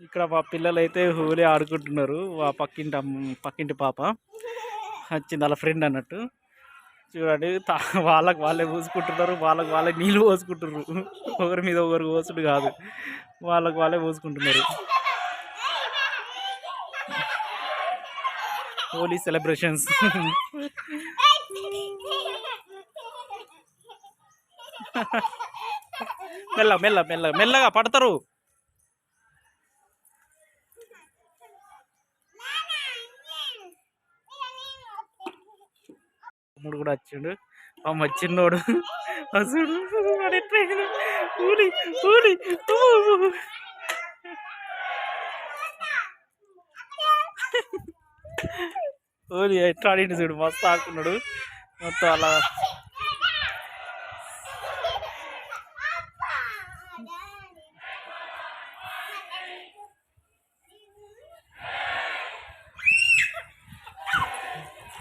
ఇక్కడ మా పిల్లలు అయితే హోలీ ఆడుకుంటున్నారు. పక్కింటి పాప వచ్చింది, వాళ్ళ ఫ్రెండ్ అన్నట్టు. చూడండి, వాళ్ళకి వాళ్ళే పోసుకుంటున్నారు, వాళ్ళకి వాళ్ళే నీళ్ళు పోసుకుంటున్నారు. ఒకరి మీద ఒకరు పోసుడు కాదు, వాళ్ళకి వాళ్ళే పోసుకుంటున్నారు. హోలీ సెలబ్రేషన్స్. మెల్లగా పడతారు. తమ్ముడు కూడా వచ్చిండు. అమ్మ చిన్నోడు అసలు ఊలి ఊలి ఊలి ఎట్లా ఆడిండు చూడు, మస్తు ఆడుకున్నాడు మొత్తం అలా.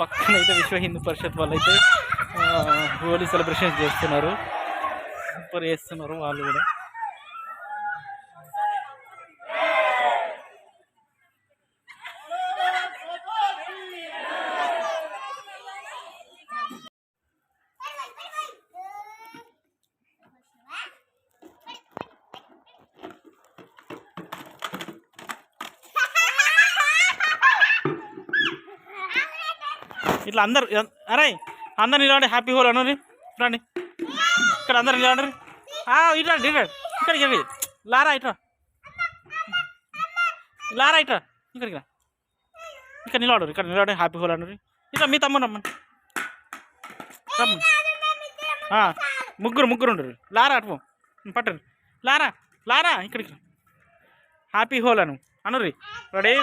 పక్కన అయితే విశ్వ హిందూ పరిషత్ వాళ్ళు అయితే హోలీ సెలబ్రేషన్ చేస్తున్నారు. సూపర్ చేస్తున్నారు వాళ్ళు కూడా. ఇట్లా అందరు అందరు నిలబడి హ్యాపీ హోల్ అను రండి. ఇక్కడ అందరు నిలబడి ఇట్రండి ఇక్కడికి రండి. లారా ఇట్రా ఇక్కడికి రా. ఇక్కడ నిలబడరు, ఇక్కడ నిలబడి హ్యాపీ హోల్ అను. ఇట్లా మీ తమ్ముడు రమ్మని ముగ్గురు ఉండరు. లారా అటు పట్టండి. లారా ఇక్కడికి హ్యాపీ హోల్ అనుర్రి. రెడీ.